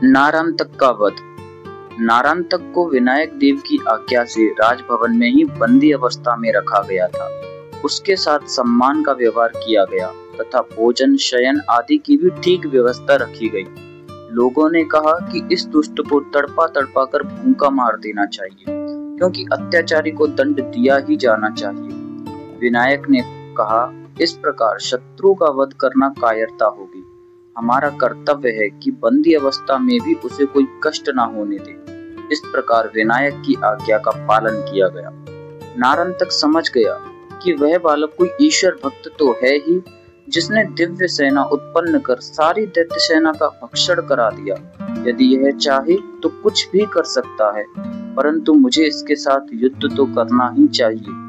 नारांतक का वध। नारांतक को विनायक देव की आज्ञा से राजभवन में ही बंदी अवस्था में रखा गया था। उसके साथ सम्मान का व्यवहार किया गया तथा भोजन शयन आदि की भी ठीक व्यवस्था रखी गई। लोगों ने कहा कि इस दुष्ट को तड़पा तड़पा कर भूखा मार देना चाहिए, क्योंकि अत्याचारी को दंड दिया ही जाना चाहिए। विनायक ने कहा, इस प्रकार शत्रु का वध करना कायरता होगी। हमारा कर्तव्य है कि बंदी अवस्था में भी उसे कोई कष्ट ना होने दे। इस प्रकार विनायक की आज्ञा का पालन किया गया। नारांतक समझ गया कि वह बालक कोई ईश्वर भक्त तो है ही, जिसने दिव्य सेना उत्पन्न कर सारी दैत्य सेना का भक्षण करा दिया। यदि यह चाहे तो कुछ भी कर सकता है, परंतु मुझे इसके साथ युद्ध तो करना ही चाहिए।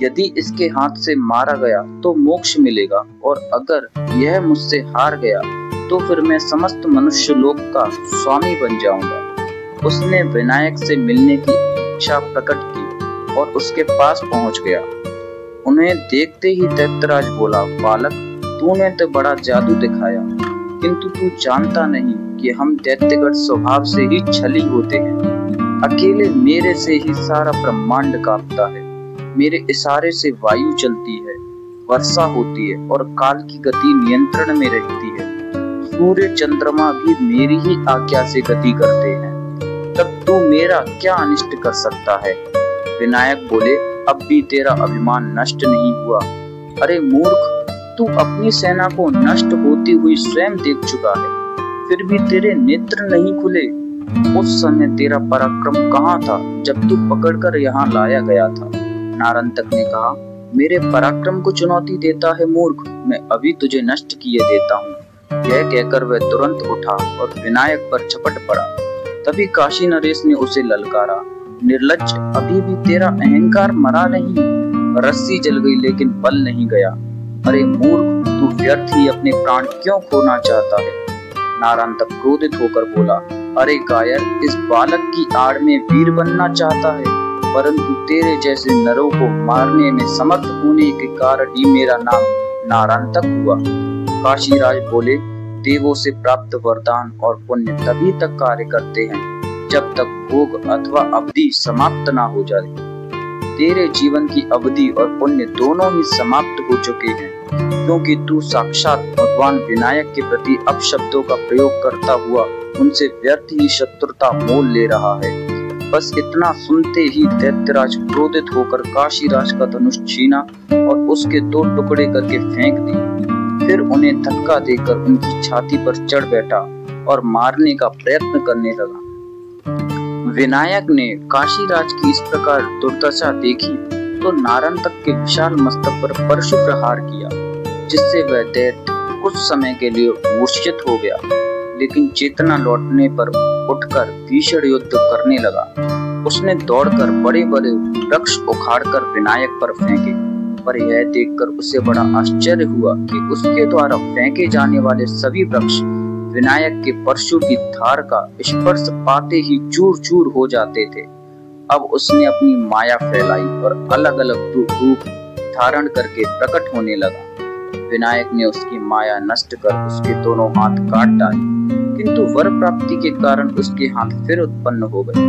यदि इसके हाथ से मारा गया तो मोक्ष मिलेगा, और अगर यह मुझसे हार गया तो फिर मैं समस्त मनुष्य लोक का स्वामी बन जाऊंगा। उसने विनायक से मिलने की इच्छा प्रकट की और उसके पास पहुंच गया। उन्हें देखते ही दैत्यराज बोला, बालक, तूने तो बड़ा जादू दिखाया, किंतु तू जानता नहीं कि हम दैत्यगढ़ स्वभाव से ही छली होते हैं। अकेले मेरे से ही सारा ब्रह्मांड कांपता है। मेरे इशारे से वायु चलती है, वर्षा होती है और काल की गति नियंत्रण में रहती है। सूर्य चंद्रमा भी मेरी ही आज्ञा से गति करते हैं। तब तू मेरा क्या अनिष्ट कर सकता है? विनायक बोले, अब भी तेरा अभिमान नष्ट नहीं हुआ। अरे मूर्ख, तू अपनी सेना को नष्ट होती हुई स्वयं देख चुका है, फिर भी तेरे नेत्र नहीं खुले। उस समय तेरा पराक्रम कहाँ था जब तू पकड़कर यहाँ लाया गया था? नारांतक ने कहा, मेरे पराक्रम को चुनौती देता है मूर्ख, मैं अभी तुझे नष्ट किए देता हूँ। यह कहकर वह तुरंत उठा और विनायक पर झपट पड़ा। तभी काशी नरेश ने उसे ललकारा, निर्लज्ज, अभी भी तेरा अहंकार मरा नहीं। रस्सी जल गई लेकिन बल नहीं गया। अरे मूर्ख, तू व्यर्थ ही अपने प्राण क्यों खोना चाहता है? नारांतक क्रोधित होकर बोला, अरे कायर, इस बालक की आड़ में वीर बनना चाहता है, परंतु तेरे जैसे नरों को मारने में समर्थ होने के कारण ही मेरा नाम नारांतक हुआ। काशीराज बोले, देवों से प्राप्त वरदान और पुण्य तभी तक कार्य करते हैं जब तक भोग अथवा अवधि समाप्त ना हो जाए। तेरे जीवन की अवधि और पुण्य दोनों ही समाप्त हो चुके हैं, क्योंकि तू साक्षात भगवान विनायक के प्रति अपशब्दों का प्रयोग करता हुआ उनसे व्यर्थ ही शत्रुता मोल ले रहा है। बस इतना सुनते ही दैत्यराज क्रोधित होकर काशीराज का धनुष छीना और उसके दो टुकड़े करके फेंक दिए। फिर उन्हें धक्का देकर उनकी छाती पर चढ़ बैठा और मारने का प्रयत्न करने लगा। विनायक ने काशीराज की इस प्रकार दुर्दशा देखी तो नारांतक के विशाल मस्तक पर परशु प्रहार किया, जिससे वह दैत्य कुछ समय के लिए मूर्छित हो गया, लेकिन चेतना लौटने पर उठकर भीषण युद्ध करने लगा। उसने दौड़कर बड़े बड़े वृक्ष उखाड़कर विनायक पर फेंके, पर यह देखकर उसे बड़ा आश्चर्य हुआ कि उसके द्वारा फेंके जाने वाले सभी वृक्ष विनायक के परशु की धार का स्पर्श पाते ही चूर चूर हो जाते थे। अब उसने अपनी माया फैलाई और अलग अलग रूप धारण करके प्रकट होने लगा। विनायक ने उसकी माया नष्ट कर उसके दोनों हाथ काट डाले, किंतु वर प्राप्ति के कारण उसके हाथ फिर उत्पन्न हो गए।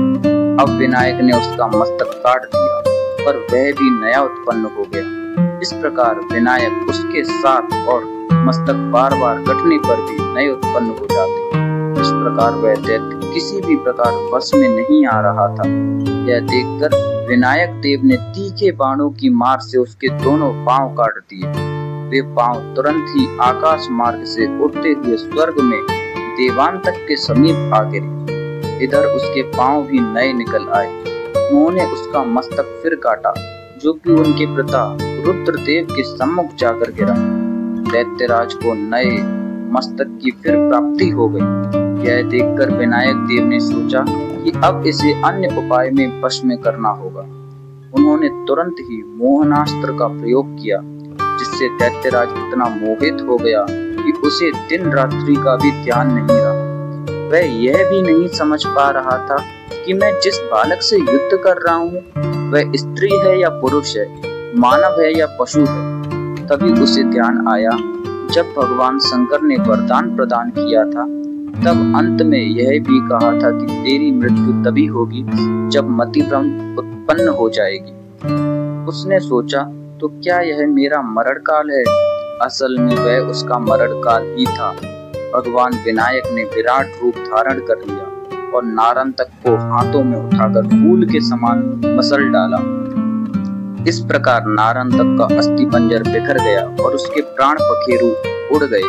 अब विनायक ने उसका मस्तक काट दिया, पर वह भी नया उत्पन्न हो गया। इस प्रकार विनायक उसके साथ और मस्तक बार बार कटने पर भी नए उत्पन्न हो जाते। इस प्रकार वह दैत्य किसी भी प्रकार वश में नहीं आ रहा था। यह देखकर विनायक देव ने तीखे बाणों की मार से उसके दोनों पांव काट दिए। वे पांव तुरंत ही आकाश मार्ग से उड़ते हुए स्वर्ग में देवांतक के समीप आ गिरे। इधर उसके पांव भी नए निकल आए। उन्होंने उसका मस्तक फिर काटा, जो कि उनके पिता रुद्रदेव के सम्मुख जाकर गिरा। दैत्यराज को नए मस्तक की फिर प्राप्ति हो गई। यह देखकर विनायक देव ने सोचा कि अब इसे अन्य उपाय में वश में करना होगा। उन्होंने तुरंत ही मोहनास्त्र का प्रयोग किया, जिससे दैत्यराज इतना मोहित हो गया कि उसे दिन रात्रि का भी ध्यान नहीं रहा। वह यह भी नहीं समझ पा रहा था कि मैं जिस बालक से युद्ध कर रहा हूँ वह स्त्री है या पुरुष है, मानव है या पशु है। तभी उसे ध्यान आया, जब भगवान शंकर ने वरदान प्रदान किया था तब अंत में यह भी कहा था कि तेरी मृत्यु तभी होगी जब मति भ्रम उत्पन्न हो जाएगी। उसने सोचा, तो क्या यह मेरा मरण काल है? असल में वह उसका मरण काल ही था। भगवान विनायक ने विराट रूप धारण कर लिया और नारायंतक को हाथों में उठाकर फूल के समान मसल डाला। इस प्रकार नारायंतक का अस्थि पंजर बिखर गया और उसके प्राण पखेरु उड़ गए।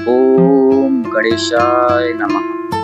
ओम गणेशाय नमः।